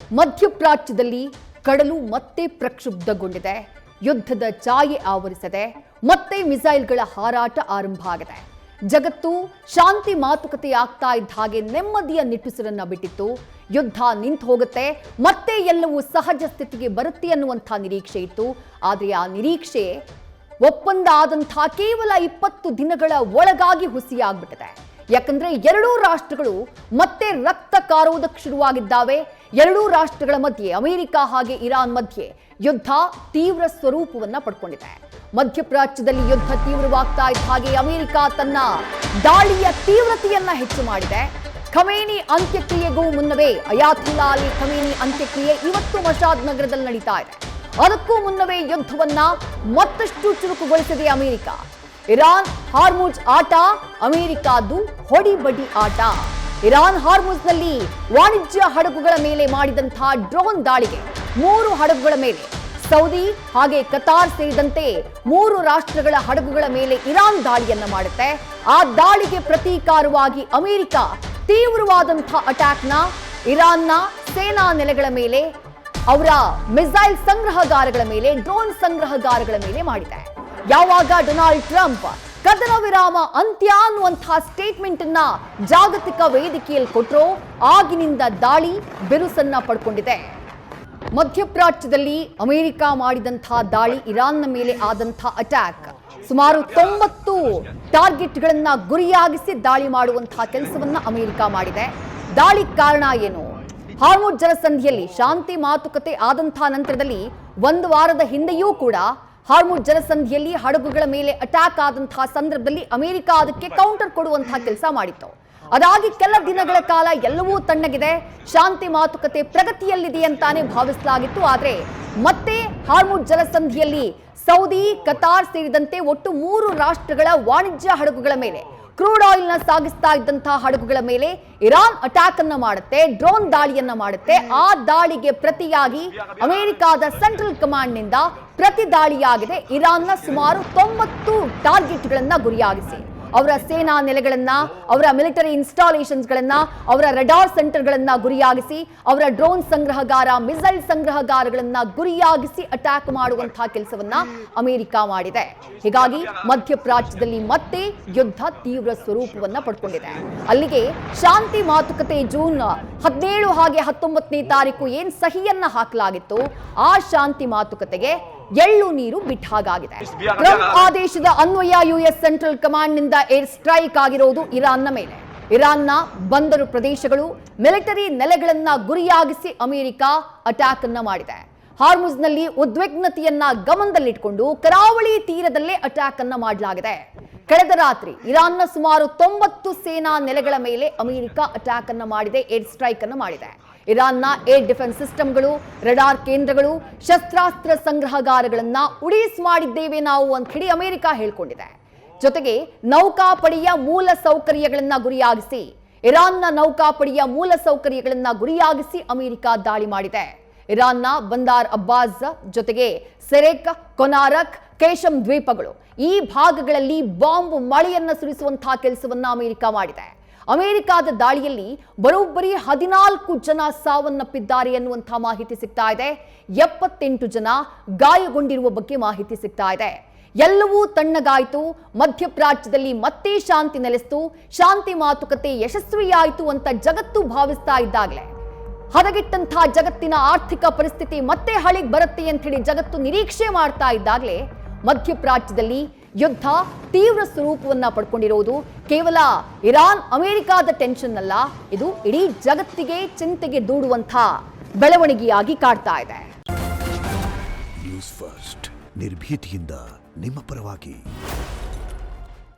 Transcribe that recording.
ಮಧ್ಯಪ್ರಾಚ್ಯದಲ್ಲಿ ಕಡಲು ಮತ್ತೆ ಪ್ರಕ್ಷುಬ್ಧಗೊಂಡಿದೆ. ಯುದ್ಧದ ಛಾಯೆ ಆವರಿಸಿದೆ. ಮತ್ತೆ ಮಿಸೈಲ್ಗಳ ಹಾರಾಟ ಆರಂಭ ಆಗಿದೆ. ಜಗತ್ತು ಶಾಂತಿ ಮಾತುಕತೆ ಆಗ್ತಾ ಇದ್ದ ಹಾಗೆ ನೆಮ್ಮದಿಯ ನಿಟ್ಟುಸಿರನ್ನ ಬಿಟ್ಟಿತ್ತು. ಯುದ್ಧ ನಿಂತು ಹೋಗುತ್ತೆ, ಮತ್ತೆ ಎಲ್ಲವೂ ಸಹಜ ಸ್ಥಿತಿಗೆ ಬರುತ್ತೆ ಅನ್ನುವಂಥ ನಿರೀಕ್ಷೆ ಇತ್ತು. ಆದರೆ ಆ ನಿರೀಕ್ಷೆ ಒಪ್ಪಂದ ಆದಂಥ ಕೇವಲ 20 ದಿನಗಳ ಒಳಗಾಗಿ ಹುಸಿಯಾಗ್ಬಿಟ್ಟಿದೆ. ಯಾಕಂದ್ರೆ ಎರಡೂ ರಾಷ್ಟ್ರಗಳು ಮತ್ತೆ ರಕ್ತ ಕಾರೋದಕ್ಕೆ ಶುರುವಾಗಿದ್ದಾವೆ. ಎರಡೂ ರಾಷ್ಟ್ರಗಳ ಮಧ್ಯೆ ಅಮೆರಿಕ ಹಾಗೆ ಇರಾನ್ ಮಧ್ಯೆ ಯುದ್ಧ ತೀವ್ರ ಸ್ವರೂಪವನ್ನ ಪಡ್ಕೊಂಡಿದೆ. ಮಧ್ಯಪ್ರಾಚ್ಯದಲ್ಲಿ ಯುದ್ಧ ತೀವ್ರವಾಗ್ತಾ ಇದ್ದ ಹಾಗೆ ಅಮೆರಿಕ ತನ್ನ ದಾಳಿಯ ತೀವ್ರತೆಯನ್ನ ಹೆಚ್ಚು ಮಾಡಿದೆ. ಖಮೇನಿ ಅಂತ್ಯಕ್ರಿಯೆಗೂ ಮುನ್ನವೇ ಅಯಾತುಲ್ಲಾ ಅಲಿ ಖಮೇನಿ ಅಂತ್ಯಕ್ರಿಯೆ ಇವತ್ತು ಮಶಾದ್ ನಗರದಲ್ಲಿ ನಡೀತಾ ಇದೆ. ಅದಕ್ಕೂ ಮುನ್ನವೇ ಯುದ್ಧವನ್ನ ಮತ್ತಷ್ಟು ಚುರುಕುಗೊಳಿಸಿದೆ ಅಮೆರಿಕ. ಇರಾನ್ ಹಾರ್ಮುಜ್ ಆಟ ಅಮೆರಿಕದ್ದು ಹೊಡಿಬಡಿ ಆಟ. ಇರಾನ್ ಹಾರ್ಮುಜ್ನಲ್ಲಿ ವಾಣಿಜ್ಯ ಹಡಗುಗಳ ಮೇಲೆ ಮಾಡಿದಂತಹ ಡ್ರೋನ್ ದಾಳಿಗೆ 3 ಹಡಗುಗಳ ಮೇಲೆ ಸೌದಿ ಹಾಗೆ ಕತಾರ್ ಸೇರಿದಂತೆ 3 ರಾಷ್ಟ್ರಗಳ ಹಡಗುಗಳ ಮೇಲೆ ಇರಾನ್ ದಾಳಿಯನ್ನ ಮಾಡುತ್ತೆ. ಆ ದಾಳಿಗೆ ಪ್ರತೀಕಾರವಾಗಿ ಅಮೆರಿಕ ತೀವ್ರವಾದಂತಹ ಅಟ್ಯಾಕ್ನ ಇರಾನ್ನ ಸೇನಾ ನೆಲೆಗಳ ಮೇಲೆ, ಅವರ ಮಿಸೈಲ್ ಸಂಗ್ರಹಗಾರಗಳ ಮೇಲೆ, ಡ್ರೋನ್ ಸಂಗ್ರಹಗಾರಗಳ ಮೇಲೆ ಮಾಡಿದೆ. ಯಾವಾಗ ಡೊನಾಲ್ಡ್ ಟ್ರಂಪ್ ಕದನ ವಿರಾಮ ಅಂತ್ಯ ಅನ್ನುವಂತಹ ಸ್ಟೇಟ್ಮೆಂಟ್ ಅನ್ನ ಜಾಗತಿಕ ವೇದಿಕೆಯಲ್ಲಿ ಕೊಟ್ಟರೋ ಆಗಿನಿಂದ ದಾಳಿ ಬಿರುಸನ್ನ ಪಡ್ಕೊಂಡಿದೆ. ಮಧ್ಯಪ್ರಾಚ್ಯದಲ್ಲಿ ಅಮೆರಿಕ ಮಾಡಿದಂತಹ ದಾಳಿ, ಇರಾನ್ನ ಮೇಲೆ ಆದಂತಹ ಅಟ್ಯಾಕ್, ಸುಮಾರು 90 ಟಾರ್ಗೆಟ್ಗಳನ್ನ ಗುರಿಯಾಗಿಸಿ ದಾಳಿ ಮಾಡುವಂತಹ ಕೆಲಸವನ್ನ ಅಮೆರಿಕ ಮಾಡಿದೆ. ದಾಳಿ ಕಾರಣ ಏನು? ಹಾರ್ಮುಜ್ ಜಲಸಂಧಿಯಲ್ಲಿ ಶಾಂತಿ ಮಾತುಕತೆ ಆದಂತಹ ನಂತರದಲ್ಲಿ 1 ವಾರದ ಹಿಂದೆಯೂ ಕೂಡ ಹಾರ್ಮುಜ್ ಜಲಸಂಧಿಯಲ್ಲಿ ಹಡಗುಗಳ ಮೇಲೆ ಅಟ್ಯಾಕ್ ಆದಂತಹ ಸಂದರ್ಭದಲ್ಲಿ ಅಮೆರಿಕ ಅದಕ್ಕೆ ಕೌಂಟರ್ ಕೊಡುವಂತಹ ಕೆಲಸ ಮಾಡಿತ್ತು. ಅದಾಗಿ ಕೆಲ ದಿನಗಳ ಕಾಲ ಎಲ್ಲವೂ ತಣ್ಣಗಿದೆ, ಶಾಂತಿ ಮಾತುಕತೆ ಪ್ರಗತಿಯಲ್ಲಿದೆ ಅಂತಾನೆ ಭಾವಿಸಲಾಗಿತ್ತು. ಆದರೆ ಮತ್ತೆ ಹಾರ್ಮುಜ್ ಜಲಸಂಧಿಯಲ್ಲಿ ಸೌದಿ, ಕತಾರ್ ಸೇರಿದಂತೆ ಒಟ್ಟು 3 ರಾಷ್ಟ್ರಗಳ ವಾಣಿಜ್ಯ ಹಡಗುಗಳ ಮೇಲೆ, ಕ್ರೂಡ್ ಆಯಿಲ್ ನ ಸಾಗಿಸ್ತಾ ಇದ್ದಂತಹ ಹಡಗುಗಳ ಮೇಲೆ ಇರಾನ್ ಅಟ್ಯಾಕ್ ಅನ್ನ ಮಾಡುತ್ತೆ, ಡ್ರೋನ್ ದಾಳಿಯನ್ನ ಮಾಡುತ್ತೆ. ಆ ದಾಳಿಗೆ ಪ್ರತಿಯಾಗಿ ಅಮೆರಿಕದ ಸೆಂಟ್ರಲ್ ಕಮಾಂಡ್ ನಿಂದ ಪ್ರತಿ ದಾಳಿಯಾಗಿದೆ. ಇರಾನ್ನ ಸುಮಾರು 90 ಟಾರ್ಗೆಟ್ಗಳನ್ನ ಗುರಿಯಾಗಿಸಿ ಅವರ ಸೇನಾ ನೆಲೆಗಳನ್ನ, ಅವರ ಮಿಲಿಟರಿ ಇನ್ಸ್ಟಾಲೇಷನ್ಸ್ ಗಳನ್ನ, ಅವರ ರಡಾರ್ ಸೆಂಟರ್ಗಳನ್ನ ಗುರಿಯಾಗಿಸಿ, ಅವರ ಡ್ರೋನ್ ಸಂಗ್ರಹಗಾರ, ಮಿಸೈಲ್ ಸಂಗ್ರಹಗಾರಗಳನ್ನ ಗುರಿಯಾಗಿಸಿ ಅಟ್ಯಾಕ್ ಮಾಡುವಂತಹ ಕೆಲಸವನ್ನ ಅಮೆರಿಕ ಮಾಡಿದೆ. ಹೀಗಾಗಿ ಮಧ್ಯಪ್ರಾಚ್ಯದಲ್ಲಿ ಮತ್ತೆ ಯುದ್ಧ ತೀವ್ರ ಸ್ವರೂಪವನ್ನ ಪಡ್ಕೊಂಡಿದೆ. ಅಲ್ಲಿಗೆ ಶಾಂತಿ ಮಾತುಕತೆ ಜೂನ್ 17 ಹಾಗೆ 19ನೇ ತಾರೀಕು ಏನ್ ಸಹಿಯನ್ನ ಹಾಕಲಾಗಿತ್ತು, ಆ ಶಾಂತಿ ಮಾತುಕತೆಗೆ ಎಳ್ಳು ನೀರು ಬಿಟ್ಟ ಹಾಗಾಗಿದೆ. ಟ್ರಂಪ್ ಆದೇಶದ ಅನ್ವಯ ಯುಎಸ್ ಸೆಂಟ್ರಲ್ ಕಮಾಂಡ್ ನಿಂದ ಏರ್ ಸ್ಟ್ರೈಕ್ ಆಗಿರೋದು ಇರಾನ್ನ ಮೇಲೆ. ಇರಾನ್ನ ಬಂದರು ಪ್ರದೇಶಗಳು, ಮಿಲಿಟರಿ ನೆಲೆಗಳನ್ನ ಗುರಿಯಾಗಿಸಿ ಅಮೆರಿಕ ಅಟ್ಯಾಕ್ ಅನ್ನ ಮಾಡಿದೆ. ಹಾರ್ಮುಜ್ನಲ್ಲಿ ಉದ್ವಿಗ್ನತೆಯನ್ನ ಗಮನದಲ್ಲಿಟ್ಟುಕೊಂಡು ಕರಾವಳಿ ತೀರದಲ್ಲೇ ಅಟ್ಯಾಕ್ ಅನ್ನ ಮಾಡಲಾಗಿದೆ. ಕಳೆದ ರಾತ್ರಿ ಇರಾನ್ನ ಸುಮಾರು 90 ಸೇನಾ ನೆಲೆಗಳ ಮೇಲೆ ಅಮೆರಿಕ ಅಟ್ಯಾಕ್ ಅನ್ನ ಮಾಡಿದೆ, ಏರ್ ಸ್ಟ್ರೈಕ್ ಅನ್ನು ಮಾಡಿದೆ. ಇರಾನ್ನ ಏರ್ ಡಿಫೆನ್ಸ್ ಸಿಸ್ಟಮ್ಗಳು, ರಡಾರ್ ಕೇಂದ್ರಗಳು, ಶಸ್ತ್ರಾಸ್ತ್ರ ಸಂಗ್ರಹಗಾರಗಳನ್ನ ಉಡೀಸ್ ಮಾಡಿದ್ದೇವೆ ನಾವು ಅಂತ ಹೇಳಿ ಅಮೆರಿಕ ಹೇಳ್ಕೊಂಡಿದೆ. ಜೊತೆಗೆ ನೌಕಾಪಡೆಯ ಮೂಲ ಸೌಕರ್ಯಗಳನ್ನ ಗುರಿಯಾಗಿಸಿ, ಇರಾನ್ನ ನೌಕಾಪಡೆಯ ಮೂಲ ಸೌಕರ್ಯಗಳನ್ನ ಗುರಿಯಾಗಿಸಿ ಅಮೆರಿಕ ದಾಳಿ ಮಾಡಿದೆ. ಇರಾನ್ನ ಬಂದಾರ್ ಅಬ್ಬಾಸ್ ಜೊತೆಗೆ ಸೆರೆಕ್, ಕೊನಾರಕ್, ಕೇಶಮ್ ದ್ವೀಪಗಳು, ಈ ಭಾಗಗಳಲ್ಲಿ ಬಾಂಬ್ ಮಳೆಯನ್ನ ಸುರಿಸುವಂತಹ ಕೆಲಸವನ್ನ ಅಮೆರಿಕ ಮಾಡಿದೆ. ಅಮೆರಿಕದ ದಾಳಿಯಲ್ಲಿ ಬರೋಬ್ಬರಿ 14 ಜನ ಸಾವನ್ನಪ್ಪಿದ್ದಾರೆ ಎನ್ನುವಂತಹ ಮಾಹಿತಿ ಸಿಗ್ತಾ ಇದೆ. 78 ಜನ ಗಾಯಗೊಂಡಿರುವ ಬಗ್ಗೆ ಮಾಹಿತಿ ಸಿಗ್ತಾ ಇದೆ. ಎಲ್ಲವೂ ತಣ್ಣಗಾಯಿತು, ಮಧ್ಯಪ್ರಾಚ್ಯದಲ್ಲಿ ಮತ್ತೆ ಶಾಂತಿ ನೆಲೆಸಿತು, ಶಾಂತಿ ಮಾತುಕತೆ ಯಶಸ್ವಿಯಾಯಿತು ಅಂತ ಜಗತ್ತು ಭಾವಿಸ್ತಾ ಇದ್ದಾಗಲೇ, ಹದಗೆಟ್ಟಂತಹ ಜಗತ್ತಿನ ಆರ್ಥಿಕ ಪರಿಸ್ಥಿತಿ ಮತ್ತೆ ಹಳಿಗೆ ಬರುತ್ತೆ ಅಂತ ಹೇಳಿ ಜಗತ್ತು ನಿರೀಕ್ಷೆ ಮಾಡ್ತಾ ಇದ್ದಾಗಲೇ ಮಧ್ಯಪ್ರಾಚ್ಯದಲ್ಲಿ ಯುದ್ಧ ತೀವ್ರ ಸ್ವರೂಪವನ್ನ ಪಡ್ಕೊಂಡಿರೋದು ಕೇವಲ ಇರಾನ್ ಅಮೆರಿಕದ ಟೆನ್ಷನ್ ಅಲ್ಲ, ಇದು ಇಡೀ ಜಗತ್ತಿಗೆ ಚಿಂತೆಗೆ ದೂಡುವಂತಹ ಬೆಳವಣಿಗೆಯಾಗಿ ಕಾಡ್ತಾ ಇದೆ. ನ್ಯೂಸ್ ಫಸ್ಟ್, ನಿರ್ಭೀತಿಯಿಂದ ನಿಮ್ಮ ಪರವಾಗಿ.